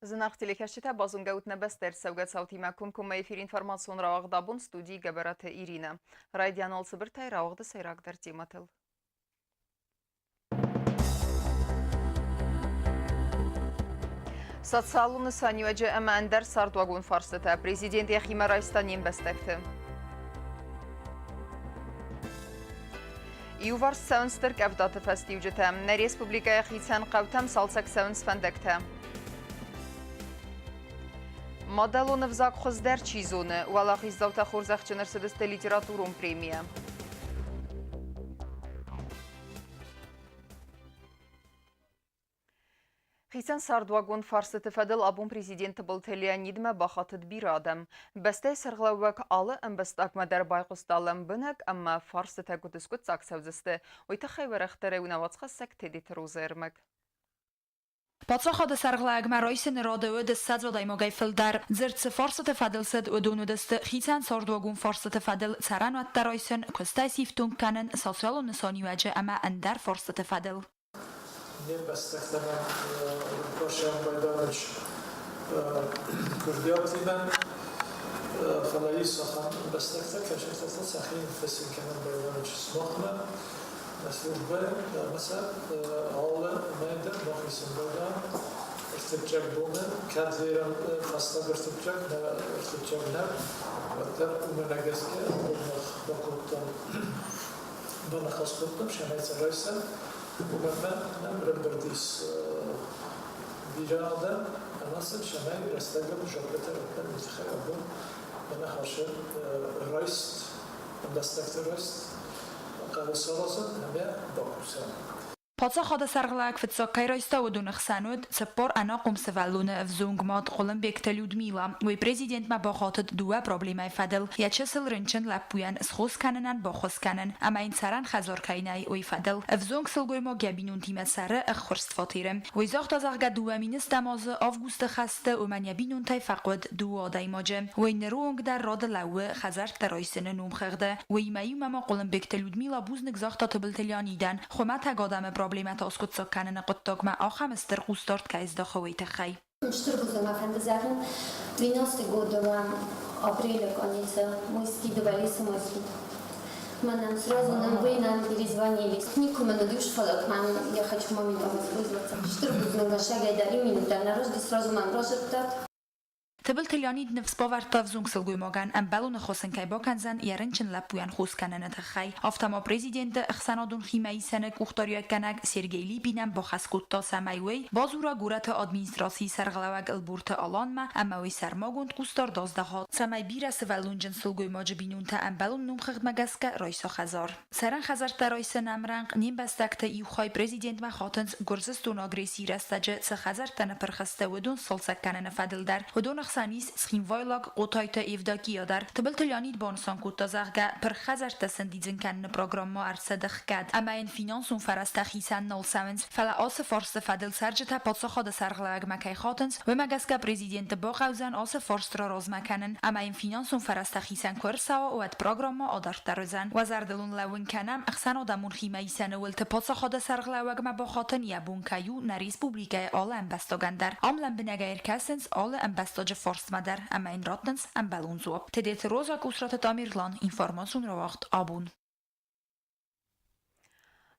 Զնախտիլիքերչիթա բազունգաուտ նբեստեր սավգացավթի մակում կում էիֆիր ինформацион რავաղդաբուն ստուդի գաբարաթը իրինը։ Ռայդյանալ սբրթայ რავաղդը սայրակդար տիմատել։ Սացալունը սանյուաջը əmə əndər sardvagun farsıtə prezident Yaxima Raistan yenbəstəkti. İuvars səvünstır qəvdatı fəstiyucətə, nə Respublikaya xiyçən qavtəm salsak səvüns fəndəktə. Madalonu vzak xozdər çizonu, valaq izdavta xorzaqçınırsıdısты literaturun premiya. Xiyçən sardvagun farsıtı fədil abun prezidenti был Leonid Məbaxatıd bir adam. Bəstəy sırğılavak alı əmbəstaq mədər bayqustalım bınaq, əmmə farsıtı qudüskut sak səvzisті. Oyta xayvərəxtərə unavatsqa sək tedit ruzərmək. Պատրախոդը սարղլայգ մարոյսը նրոդը ու դսած ոդայ մոգայ ֆիլդար ձերցը ֆորսը ֆադելսդ ու դունու դստը խիցան սորդուագուն ֆորսը ֆադել ցարան ու տարոյսն կոստայ սիֆտուն կանն սոցիալու նսոնի վաճը ամա անդար ֆորսը ֆադել Nebesteklemen Paşam Baydanoç Kurdiyatli'den Falayı Sahan Bestekte Keşekte Sahin Fesin Kenan Baydanoç Smokna Mesela Ağlı Meyden Bakıysın Baydan İrtibcak bunu Kentliren Fasta irtibcak İrtibcak ne Hatta Umena Gezge Bakuttan Bana Kaskuttum Şenaysa Raysa ومن نمر برديس بيرادا نصل شمال رستجب جبلة ربنا متخيلون أنا حاشر رايست دستكت رايست قال الصلاة نبيع بقرسان Պատրախոդը սարղլայգ վծոկայ ռոյստա ու դունը խսանուդ ծպոր անա կումսվալունը վզունգ մոտ Կոլումբիեկտը Լյուդմիլա ու prezident մա բոխոտդ դուա պրոբլեմայ ֆադել яչեսել ռնչն լապույան սխոս կաննան բոխոս կանն ամայն ցարան խազորքայնայ ու ֆադել վզունգ սլգոյմո գաբինուն թիմասարը ըխորստ ֆոտիրեմ ու իզախտ ազաղգա դուա մինս դամոզը ավգուստը խաստը ու մանյաբինուն թայ ֆակոդ դուո դայմոջը ու նրունգ դար ռոդը լաուը խազար տերոյսն նում խղդը ու իմայու մամա Կոլումբիեկտը Լյուդմիլա բուզնիկ զախտա տբլտելյանիդան խոմաթա գոդամը Проблемата оскутсок канена qottogma ахамстер хустort кайздоховой тахай. Что было фантазиям 12 года апреля конец мы скидывались мысли. Мы нам сразу нам перезвонили. Никому не душ фалок, мам, я хочу моментально вызваться. Что было на шаге дари минута на рожде сразу мам рождат. Տբլթելյանիդ նվսպովարտով զունգսլգույմոգան ամբալունը խոսնքայ բոկանզան երնչն լապույան խոսկանենը թխայ ավտամո պրեզիդենտը ըխսանոդուն խիմայիսենը կուխտորյականակ Սերգեյ Լիբինան բոխասկուտտո սամայվեյ բոզուրա գուրաթը ադմինիստրացի սարղլավակ ըլբուրթը ալանմա ամավի սարմոգունդ կուստոր դոզդախոտ սամայ բիրասը վալունջն սլգույմոջը բինունթը ամբալուն նում խղդմագասկա ռոյսո խազոր սարան խազար տարոյսն ամրանք նիմբաստակտը իուխայ պրեզիդենտ մա խոտնց գորզստուն ագրեսի ռաստաջը ցխազար տանը պրխստը ուդուն սոլսականենը ֆադիլդար ուդուն Սանիս սխինվոյլակ օթայտը Եվդակի ադար տբլտելյանիդ բոնսան կուտազաղգա պրխազար տսնդիձնքան պրոգրամմո արցադխկադ ամայն ֆինանսուն ֆարաստախիսան նոլսավենց ֆալա ասը ֆորսը ֆադել սարջտա պատսոխոդը սարղլայգ մակայ խոտնց վեմագասկա պրեզիդենտը բոխավզան ասը ֆորստրո ռոզմականն ամայն ֆինանսուն ֆարաստախիսան կորսավո ու այդ պրոգրամմո ադարտարոզան վազարդելուն լավունքանամ ըխսանոդամուն խիմայիսանը ուլտը պատսոխոդը սարղլայգ մա բոխոտն յաբունկայու նա ռեսպուբլիկայ ալը ամբաստոգանդար ամլան բնագայր ալը ամբաստոջը Forstmadar ամայն ռոտնս ամբալունզուապ Թեդետ ռոզակ ուսրատը տամիրլան ինվորմացուն ռողաղտ աբուն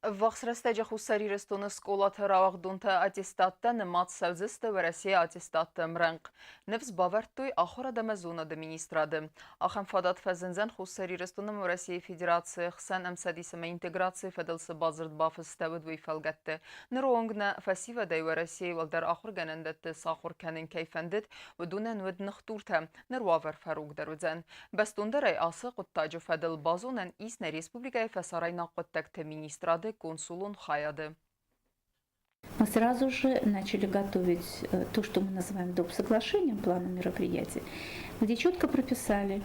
Վախսրստեջը խուսարի ռստոնը սկոլաթը ռավաղդունթը ատեստատտը նմած սավզստը վրասիե ատեստատտը մրանք։ Նվս բավարտույ ախորա դամազոնը դը մինիստրады։ Ախեմ ֆադատ ֆազնզան խուսարի ռստոնը վրասիե ֆեդերացիը խսան ամսադիսը մե ինտեգրացիը ֆեդելսը բազրդ բաֆստավըդ վիֆալգատты։ Նրոңգնը ֆասիվա դայ վրասիե վալդար ախոր գանանդատты սախոր կանեն կայֆանդыт վդունեն վդ նխտուրթը նրվավար фарук дарудзан. Бастундырай асы құттажы федел базонен исне республикай фасарайна құттакты министрады консулун хаяды. Мы сразу же начали готовить то, что мы называем доп. Соглашением, планом мероприятий, где четко прописали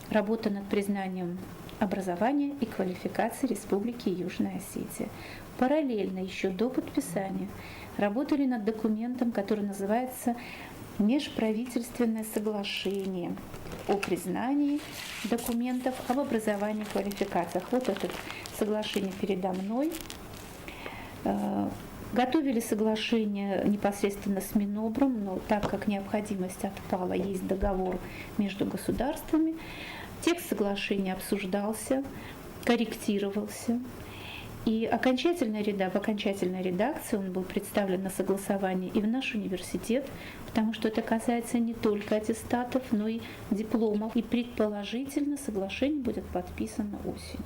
работу над признанием образования и квалификации Республики Южная Осетия. Параллельно еще до подписания работали над документом, который называется межправительственное соглашение о признании документов об образовании и квалификациях. Вот это соглашение передо мной. Готовили соглашение непосредственно с Минобром, но так как необходимость отпала, есть договор между государствами, текст соглашения обсуждался, корректировался. И в окончательной редакции он был представлен на согласование и в наш университет, потому что это касается не только аттестатов, но и дипломов. И предположительно соглашение будет подписано осенью.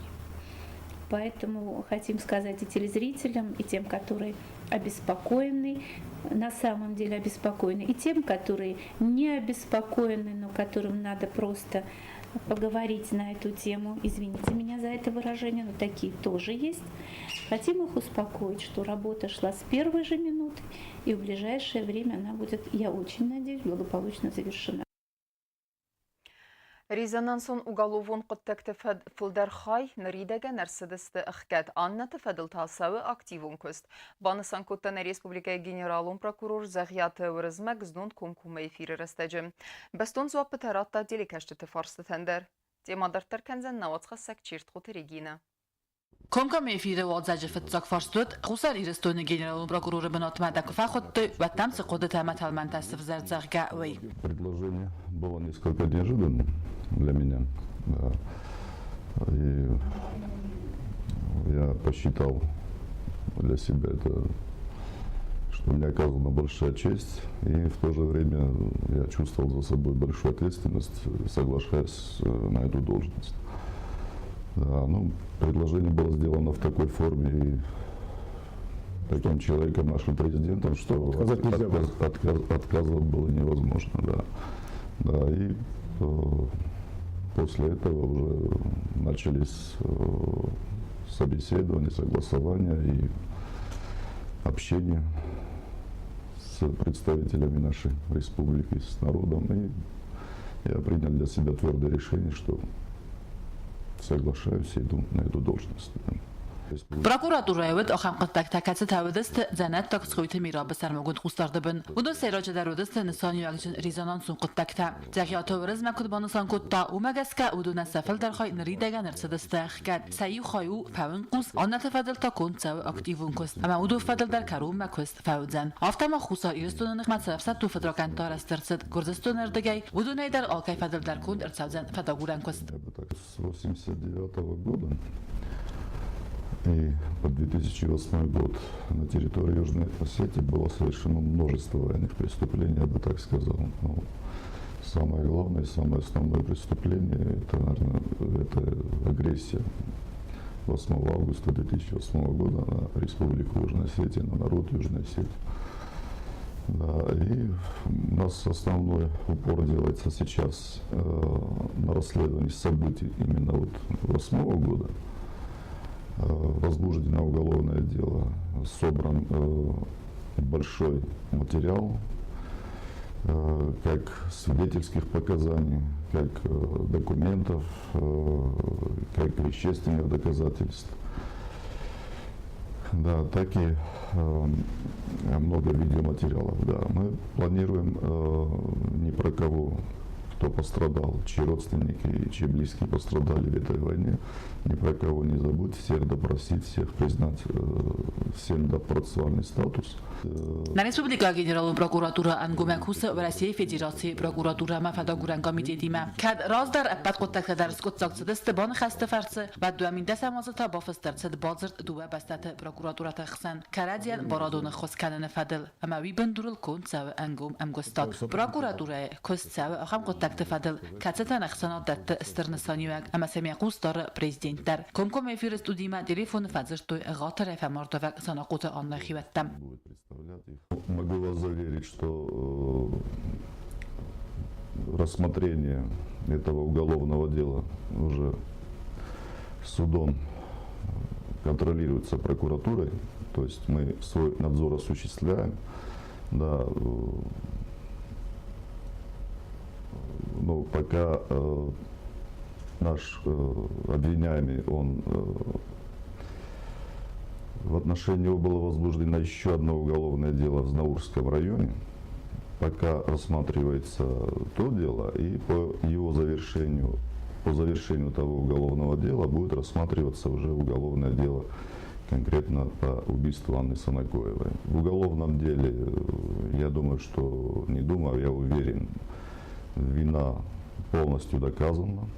Поэтому хотим сказать и телезрителям, и тем, которые обеспокоены, на самом деле обеспокоены, и тем, которые не обеспокоены, но которым надо просто поговорить на эту тему. Извините меня за это выражение, но такие тоже есть. Хотим их успокоить, что работа шла с первой же минуты, и в ближайшее время она будет, я очень надеюсь, благополучно завершена. Резонансон уголовон قدتك فلدر خاي نريدك نرسدست أخكات عنا تفضل تاسوي активун كست. بانسان كتن республика генералун прокурор زغيات ورزمك زدون كومكوم эфир رستجم. بستون زواب بتراتا ديلي كشت فارست تندر. تيما درتر كنزن نواتخ سكتشيرت خود ريجينا. Komkom efire وادزج فتزاك فارستود خسر إيرستون جنرال прокурор بنات مدك فخدت وتم سقوط تامت المنتصف زرزغ وي. Предложение было несколько неожиданным для меня. Да. И я посчитал для себя это, что мне оказана большая честь, и в то же время я чувствовал за собой большую ответственность, соглашаясь на эту должность. Да, ну, предложение было сделано в такой форме и таким человеком, нашим президентом, что отказывать было невозможно. Да. Да, и после этого уже начались собеседования, согласования и общение с представителями нашей республики, с народом. И я принял для себя твердое решение, что соглашаюсь и иду на эту должность. Prokuratura evet axam qıttak takatsı tavudist zanat taksxoyte mirabı sarmagun xustardıbın. Udun seyroca darudist nisani yagcın rezonansun qıttakta. Zagiyatı vrizma kudbanısan kutta umagaska udun safil darxay nridaga nırsidist xkat. Sayu xayu fawin qus anna tafadil takun tsav aktivun kust. Ama udu fadil dar karum ma kust fawdzan. Aftama xusar irstunun xmat safsat tu fadrokan tarastirsid. Kurzistun erdagay udun aydar alkay fadil dar kun irsavzan fadaguran kust. С 1989 года и по 2008 год на территории Южной Осетии было совершено множество военных преступлений, я бы так сказал. Но самое главное, самое основное преступление – это, наверное, это агрессия 8 августа 2008 года на Республику Южной Осетии, на народ Южной Осетии. Да, и у нас основной упор делается сейчас на расследовании событий именно вот 2008 года. Возбуждено уголовное дело, собран большой материал, как свидетельских показаний, как документов, как вещественных доказательств. Да, так и много видеоматериалов. Да. Мы планируем ни про кого, кто пострадал, чьи родственники и чьи близкие пострадали в этой войне, ни про кого не забудь, всех допросить, всех признать, всем дать процессуальный статус. На Республика Генерал прокуратура Ангумакус в России Федерации прокуратура Мафадагуран комитетима. Кад раздар аппат قطك درس قطك صدست بان خسته فرس بعد دو امین دست مازتا با فسترد بازرد دو بستات پروکوراتورا تخسن کردیان برادون خس کنن فدل اما وی بندرل کن سو انگوم امگستاد پروکوراتورا کست سو اخم قطك تفدل کتتا نخسنا دت استرنسانیوگ اما سمیقوس دار پرزیدنت در کمکم افیرست ودیما تلفن فزرتو غاطر فمردوگ سناقوت آن خیوتم. Могу вас заверить, что рассмотрение этого уголовного дела уже судом контролируется прокуратурой, то есть мы свой надзор осуществляем, да, но пока наш обвиняемый, он в отношении него было возбуждено еще одно уголовное дело в Знаурском районе. Пока рассматривается то дело, и по его завершению того уголовного дела будет рассматриваться уже уголовное дело конкретно по убийству Анны Санакоевой. В уголовном деле, я думаю, что, не думаю, я уверен, вина полностью доказана.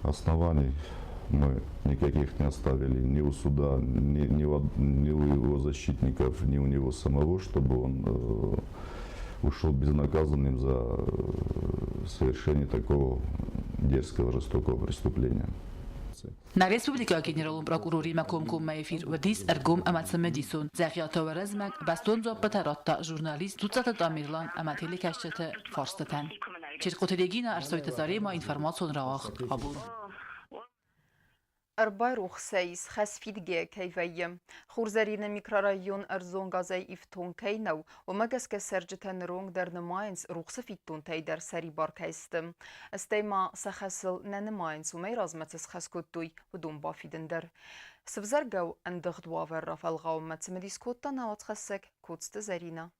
Оснований мы никаких не оставили ни у суда, ни у его защитников, ни у него самого, чтобы он ушел безнаказанным за совершение такого дерзкого, жестокого преступления. Na Respublika generalum prokurori makomkom mejfir vdis ergom amatsa medison. Zachiata verezmek bastonzo pataratta jurnalist tutsata tamirlan amateli kaşçete farstatan. Çirkotelegina arsoyta zarema informasyon rawacht abur. Arbay ruxsayis xasfidge kayvayim. Xurzarin mikrorayon Erzon gazay ifton kaynav و مگس که سرجتن رونگ در نماینس ruxsafitton tay در سری barkaystim. استیما سخسل ننماینس و میرازمتس خسکوتوی و دون بافیدندر. سفزرگو اندغد واور رفال غاومت مدیسکوتا نوات خسک کودست زرینا.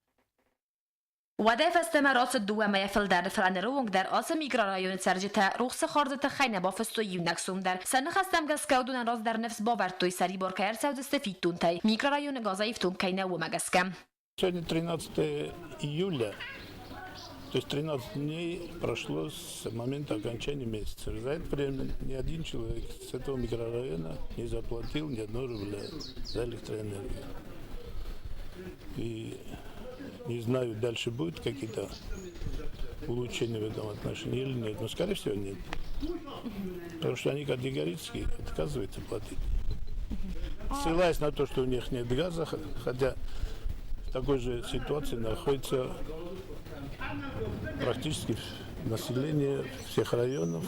ودف استمرات الدوام يفل در فرانرونگ در آس میکرارایون سرجته رخص خارجت خینه بافستو یونکسوم در سن خستم گس کودون راز در نفس باورتوی سری بارکایر سود استفیدتون تای میکرارایون گازایفتون کینه و مگسکم. Сегодня 13 июля, то есть 13 дней прошло с момента окончания месяца. За это время ни один человек с этого микрорайона не заплатил ни одного рубля за электроэнергию. И не знаю, дальше будут какие-то улучшения в этом отношении или нет, но скорее всего нет. Потому что они категорически отказываются платить. Ссылаясь на то, что у них нет газа, хотя в такой же ситуации находится практически население всех районов.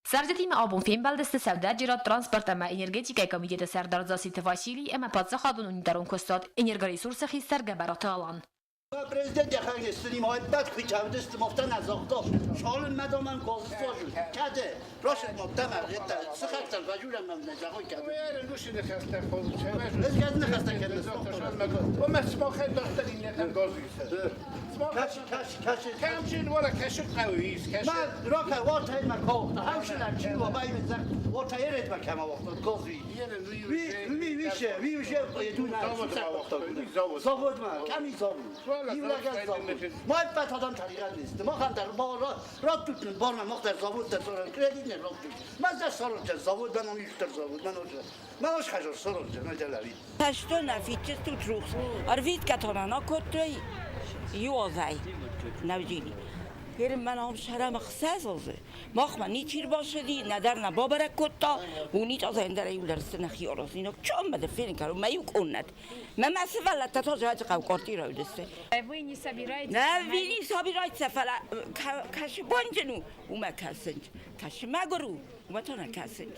سرجتیم آبون فیم بلدست سوده جرات ترانسپورت اما انرژیتیکای کمیته سردارزاسی تفاشیلی اما پادسا خادون اونیدارون کستاد انرژی ریسورس خیستر گبرات آلان. Prezident yaxagestini muhabbet kıyçavdesti moftan azaqda şalın madaman qazıfajul kade proszę moftan argeta sıxatlar vajula mamlacağı kade Eğer nuşine hasta olursa özgədini xəstə kədəs o mesmo xeyr daxtadin yetem gazıysa. kaş Kamçin valla kaşık qaviyiz kaşık. mən roka ortaya məkavda havşılar ki və baymızlar ortaya etmə kəmə vaxtda qazı vi yeduna zavod ma kami zavod muhabbet adam tariqat نیست ما خان در راه tutun barma مختار zavod در sonra kredi ne rot من در sorunca zavod ben onu yükler zavod ben hoş xajor sorunca ne deleri Taşto nafiçi tutrux. Arvit katorana kotoy yozay. Navjini. Yerim ben am şaram xsaz oldu. Maxma niçir başladı nadar na babara kotta و niç az endere yularsı na xiyoros ino çom bade filin karo mayuk onnet. Mama sevala tatoja qav qorti ravdeste. Вы не собираетесь? Na vini sabirayt sefala kaşı bonjenu uma kasınç. Kaşı magaru uma tona kasınç.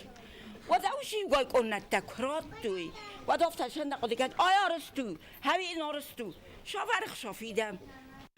وداوشی گوی کنند تکرار توی و دفترشن نقدی کرد آیا رستو همین آرستو شاورخ شافیدم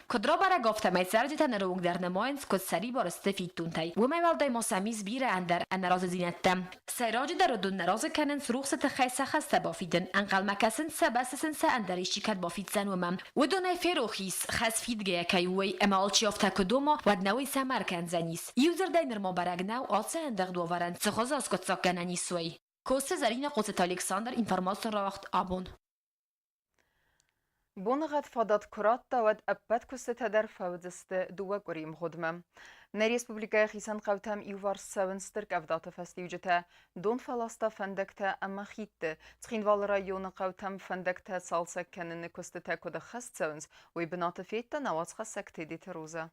کدرا برای گفتم ای سرجتن رونگ در نماینس کد سری بار استفیدتون تای و میوالدای مسامیز بیره اندر انراز زینتم سیراج در دون نراز کنن سروخ ست خیسه خسته بافیدن انقل مکسن سبسسن سه اندریشی کد بافیدزن و من و دونه فیروخیس خسفید گه کیوی اما آلچی افتا کدوما و دنوی سمر کنزنیس یوزر داینر ما برگ نو آلسه اندق دوورن سخوز از کد ساکننی سوی کوست زرین قوست الکساندر اینفرماسیون را وقت آبون بونغت فادات كرات ود أبد كست در فوزست دوا قريم خدمة. نريسبوبليكا خيسان قوتم إيوار سونسترك أفدات فستيوجتا دون فلاستا فندكتا أما خيت تخين والرايون قوتم فندكتا سالسا كنن كستتا كود خست سونس ويبنات فيتا نواز خسك تيدي تروزا.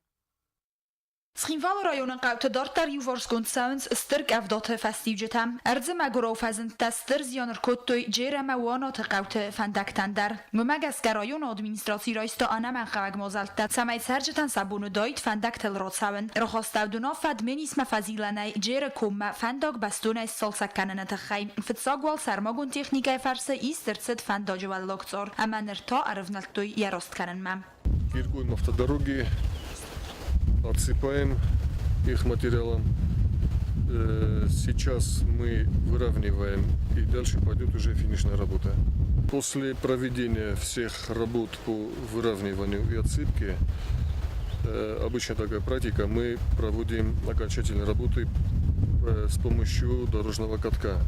Schienval rajonen qawte dartar juvorskund sounds sterk avdate festiugetam erdze magoro fazent sterzion rkottoy jerema wana te qawte fandaktander mumagas rajon administracji rajsta anam qawag mozalta samay serjetan sabunu dait fandaktel rotsaven rohostavduna fad menisma fazilanay jere komma fandag bastuna salsakkanen te khaym fitsagwal sarmagun technika farse isterset fandajwal loktsor amanerta arvnaltoy yarostkanen mam Киргуем автодороги, отсыпаем их материалом. Сейчас мы выравниваем и дальше пойдет уже финишная работа. После проведения всех работ по выравниванию и отсыпке, обычно такая практика, мы проводим окончательные работы с помощью дорожного катка.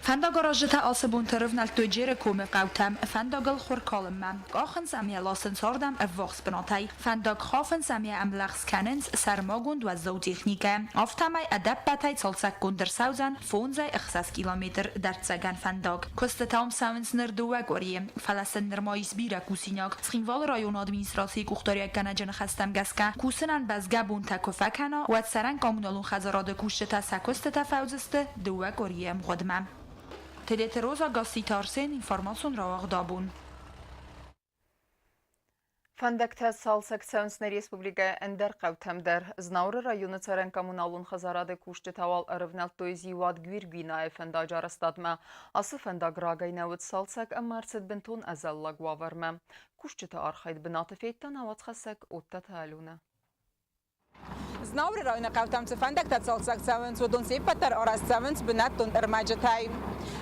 Fendagarajta alsebun terufnal tujere kome qautam fendagal khurkalma gachen samia lassen sordam vox benatay fendag khafen samia am lachs cannons sarmagund wa zootechnike aftamay adaptatay salsak kunder sauzan fonzay 6 kilometer dartsagan fendag kostatam savens nerduwa gorie falasen nermais bira kusinyak srinval rayon administratsiy kuxtariya kanajan khastam gaska kusinan bazgabun takofakana wa saran kommunalun khazarade kushta sakostata fauziste duwa gorie mqadmam Teleteroza Gassitarsen informațion rawaq dabun. Fandakta salsak Səvnsnə Respublikaya əndər qavtəmdər. Znavrı rayonu Çərən kommunalun xazaradı kuştu taval ərivnəl toyzivat Gvirgvinaya fəndac arastadma. Ası fəndag raqaynavut salsak əmərsid binton əzəllag vavarma. Kuştu ta arxayd binatı feyttan avat xəsək otta taluna. Znavrı rayonu qavtəmçı fəndakta salsak Səvns və don sepətər arast Səvns binatton ərməcətay.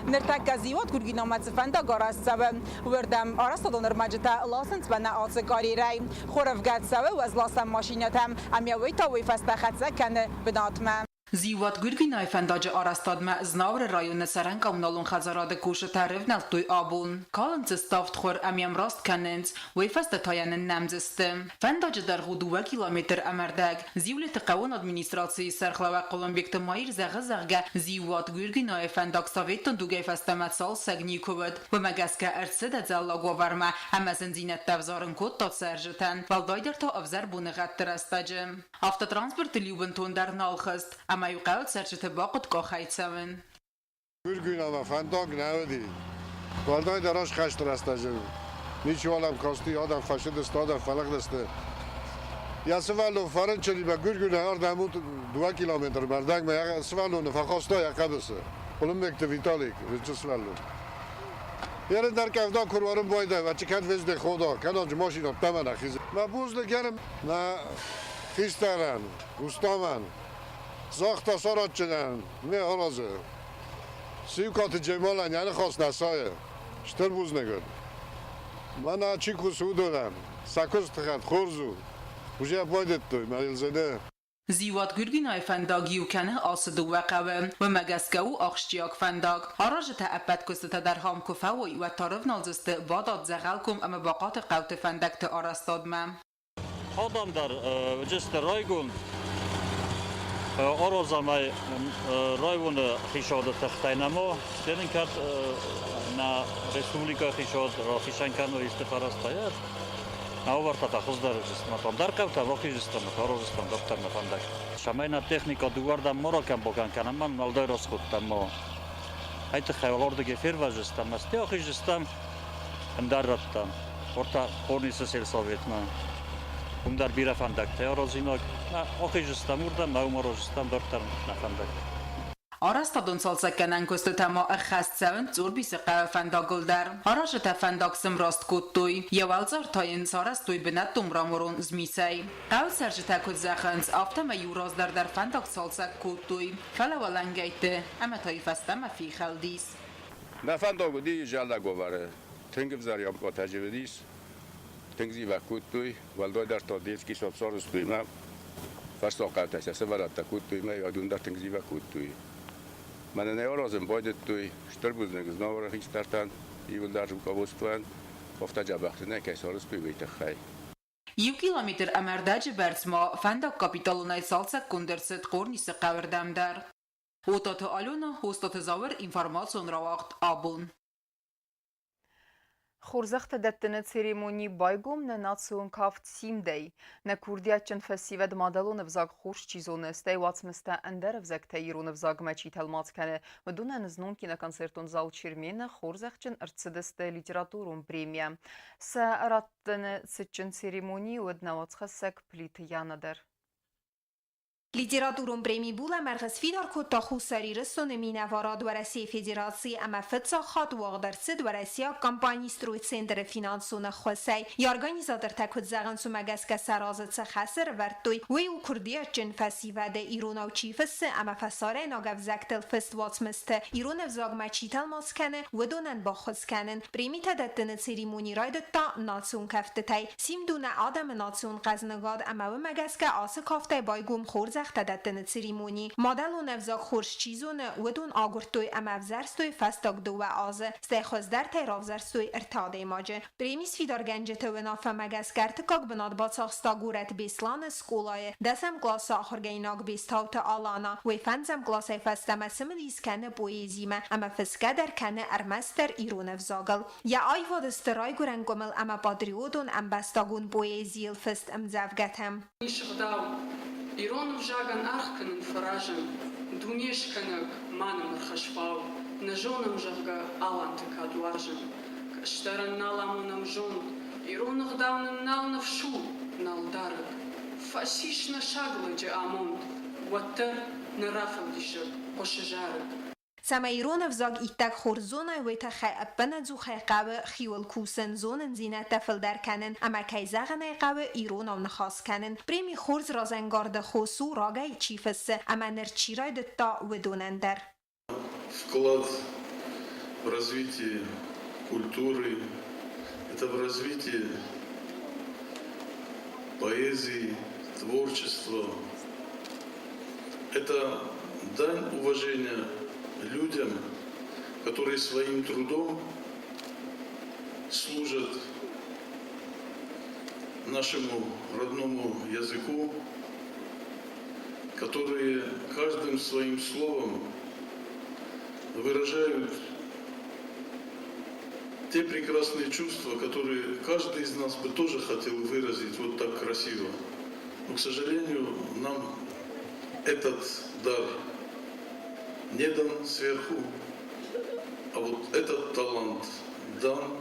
Nirtak gazivat Gurginamat fanda garas sabe werdam arastadon ermajta lasens bana alsekari ray khorafgat sabe was lasam mashinatam amyawita wi fasta khatsa kan binatma زیوات گرگینای فنداج آرستادم زناور رایون سرن کامنالون خزاراد کوش تعریف نلتوی آبون کالنز استافت خور امیم راست کنند وی فست تاین نمزستم فنداج در غدوه کیلومتر امردگ زیولت قوان ادمینستراسی سرخلاوه قلم بیکت مایر زغزغگه زیوات گرگینای فنداگ ساویتون دوگه فستمت سال سگنی کود و مگسکه ارسد زلاغ و ورمه همه زنزینت تفزارن کود تا سرجتن والدای در تا افزر بونغت ترستجم افت ترانسپورت لیوبنتون در نالخست ما يقال سرچه باقت کاخیت سوین. Gürgünama fendag nevdi. Valdای دراش خشت رستجم. نیچ والم کاستی آدم فشد است آدم فلق دسته. یا سوالو فرنچلی با گرگونه آردموت 2 کیلومتر بردنگ ما یا سوالو نفخاستا یا قدسه. اولم مکت ویتالیک ریچ سوالو. یاره در کفدا کروارم بایده و چکت وزد خدا کنانج ماشینا تمن اخیزه. ما بوزل گرم نه خیسترن گستامن. زاخت سرات چنن نه آرازه سیوکات جمالن یعنی خواست نسایه شتر بوز نگرد من چی کسو دارم سکوز تخند خورزو بوشه بایدت توی مریل زده زیوات گرگینای فنداگی و کنه آسدو وقوه و مگسکه و آخشتیاک فنداگ آراج تا اپت کسته در هم کفوی و طرف نالزسته واداد زغل کم اما باقات قوت فنداگ تا آرستاد مم آدم در جست رایگون آرازمای رایون خیشاد تختینما دیدن کرد na Respublika خیشاد را خیشان کنو استفارستاید ناورتا تخص در جستم tam darka ta roki jistam karo jistam doktor na fandak şamayna texnika duvardan morakan bokan kanam nalday rozkhuttam mo ayt xayolorda gefer vajistam asti axi jistam andarrattam orta ornisa selsovetna Umdar bira fandak teorozinog axi jistam urda maumoro jistam doktor na fandak آرستادون سالسکنن کست ما اخست سوند زور بیس قوه فنداگل در آراش تفنداگ سمراست کود توی یوالزار تاین سارست توی بنت دمرامورون زمیسی قول سرج تکود زخنز آفتم یوراز در فنداگ سالسک کود توی فلوالنگیته اما تایی فستم فی خلدیس نه فنداگو دی جلده گواره تنگ بزاریم که تجربه دیس تنگزی و کود توی والدای در تا دیز که شد سارست توی من فرست آقایت هسته ولد تا کود توی من یادون در تنگزی و کود توی من نیارازم باید توی شتر بود نگز نواره هیچ ترتن ایول در کابوستوان افتا جبخت نه که سالس بیویت خی 1 kilometr امرداج برسما فنداگ کاپیتالونای سالسک کندرست قرنیس قوردم در اوتات آلونا هستات زاور اینفرماسیون را وقت آبون خورزخت دتنه церемонии байгом на национ кафт симдей на курдиячен фестивал мадалон взаг خوش چیزونه ستی واتمسته اندر взаг تایرون взаг مچیتل مات کنه و دون نزنون کی на концертон зал чермена خورزخچن ارتسدسته литературум премия س اراتن سچن церемонии ودنوات خسک پلیت یانادر Literatúrum prémi bula مرخص فيدار كوتا خوساري رسون مينواراد ورسي فيدراسي اما فتسا خات واغدر سد ورسيا كامباني سترويت سندر فينانسون خوسي يارغانيزاتر تاكود زغن سو مگسك سرازت سخسر ورتوي ويو كرديا چن فسيواد ايرونا و چيفس اما فساره ناگف زكتل فست واتمست ايرون فزاگ مچيتل ماسكنه ودونن باخسكنن بريمي تدتن سيريموني رايدتا ناتسون كفتتاي سيم دون آدم ناتسون قزنگاد اما و مگسك آس كافته بايگوم خورز خورزخت دادن سریمونی مدل و نفزاق خورش چیزون ودون آگرتوی ام افزرستوی فستاک دو و آزه استخواز در تیرافزرستوی ارتاده ماجه پریمیس فیدار گنجته و نافه مگس کرتکاک بناد باتساخستا گورت بیسلان سکولای دسم گلاس آخرگیناک بیستاوت آلانا و فنزم گلاسای فستم سملیز کنه بویزیمه اما فسکه در کنه ارمستر ایرون افزاگل یا آی وادسترای گرنگومل اما پادریودون ام بستاگون بویزیل فست ام زفگتم Nishgdau, Iron vžagan arhkanen farajan, dunješkanak manam arhashpau, najonam žavga alantika duarjan, kashtaran nalamunam žon, Iron gdaunan nal navšu, nal darag, fasish na šaglađe amond, watar na rafaldishag, pošežarag. سما ایرون افزاگ ایتک خورزونه و تخی اپنه زو خی قوه خیول کوسن زونن زینه تفل در کنن اما کی زغنه قوه ایرون او نخواست کنن پریمی خورز رازنگارد خوصو راگای چیفسه اما نرچیرای دتا و دونندر Вклад в развитие культуры, это в развитии поэзии, творчества. Это дань уважения людям, которые своим трудом служат нашему родному языку, которые каждым своим словом выражают те прекрасные чувства, которые каждый из нас бы тоже хотел выразить вот так красиво. Но, к сожалению, нам этот дар не дан сверху, а вот этот талант дан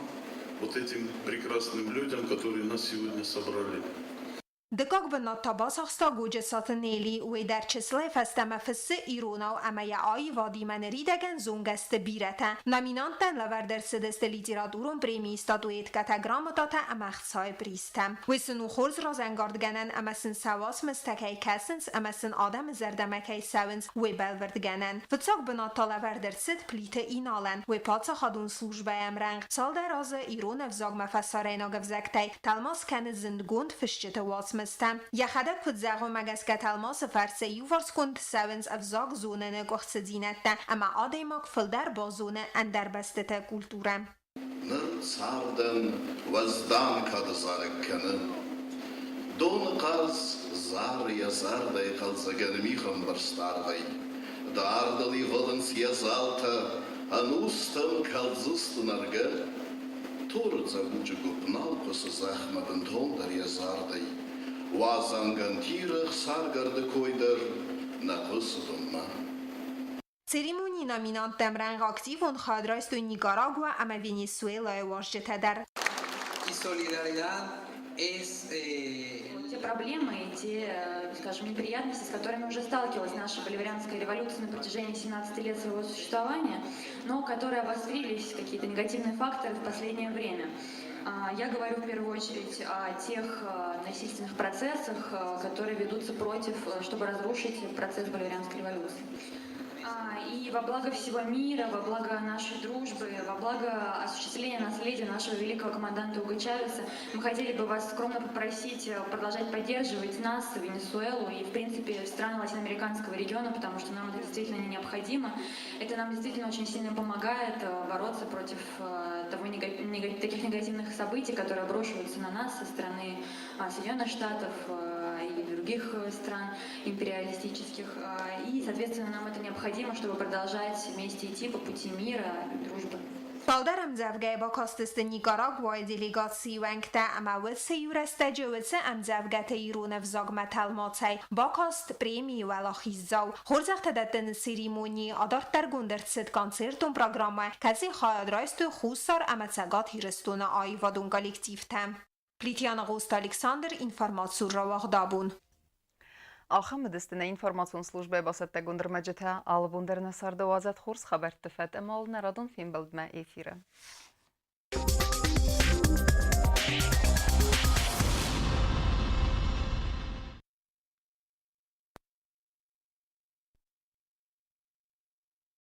вот этим прекрасным людям, которые нас сегодня собрали. دکاک بنا تاباس اخستا گوجه سات نیلی و در چسله فستم فسه ایرونا و اما یا آی وادی من ریدگن زونگست بیرته نامینانتن لور در سدست لیتراتورون پریمی استاتویت کتگرام داتا اما اختصای پریستم و سنو خورز را زنگاردگنن اما سن سواس مستکی کسنس اما سن آدم زردمکی سونس و بلوردگنن فتساک بنا تا لور در سد پلیت اینالن و پاتسا خادون سلوجبه امرنگ سال در آز ایرون افزاگ مفساره ناگفزکتی تلماس کن زندگوند فشجت واسم یا خدا کد زغو مگس کتلماس فرسه یوفرس کند سونس افزاگ زونه نگوخت زینت اما آده ماک فلدر با زونه اندر بسته کلتورم نر ساردن وزدان کد زارکنه دون قرز زار یا زار دای خلزگن میخم برستارغی داردلی ولنس یا زالتا انوستم کلزست نرگه تور زبوج گپنال کس زخمدن تون در یا زار دای وازنگانتیرخ سارگرد کویدر نقصدم سریمونی نامینانت دمرنگ اکتیفون خادرایست و نیکاراگوا اما وینیسویلا واجده در Те проблемы и те, скажем, неприятности, с которыми уже сталкивалась наша боливарианская революция на протяжении 17 лет своего существования, но которые обострились, какие-то негативные факторы в последнее время. Я говорю в первую очередь о тех насильственных процессах, которые ведутся против, чтобы разрушить процесс боливарианской революции. И во благо всего мира, во благо нашей дружбы, во благо осуществления наследия нашего великого команданта Уго Чавеса, мы хотели бы вас скромно попросить продолжать поддерживать нас, Венесуэлу и, в принципе, страны латиноамериканского региона, потому что нам это действительно необходимо. Это нам действительно очень сильно помогает бороться против таких негативных событий, которые обрушиваются на нас со стороны Соединенных Штатов и других стран империалистических. И, соответственно, нам это необходимо, чтобы продолжать вместе идти по пути мира и дружбы. Paldaram zavgay با کاستست نیکاراگوای دیلیگاسی ونگته اما وسه یورسته جوزه ام زفگت ایرون افزاگ متلماتی با کاست پریمی ولا خیزاو خورزخت دادن سریمونی آدارت در گندرد سد کانسرتون پروگرامه کسی خواهد رایست خوصار اما تساگات هیرستون آی و دون کالکتیف تم پلیتیان غوست الکساندر اینفرماتسور را واغدابون Ахам дестина информацион службе басатта гундермаджета ал вундерна сарда вазат хурс хабар тфат эмал нарадон фимбалдма эфира.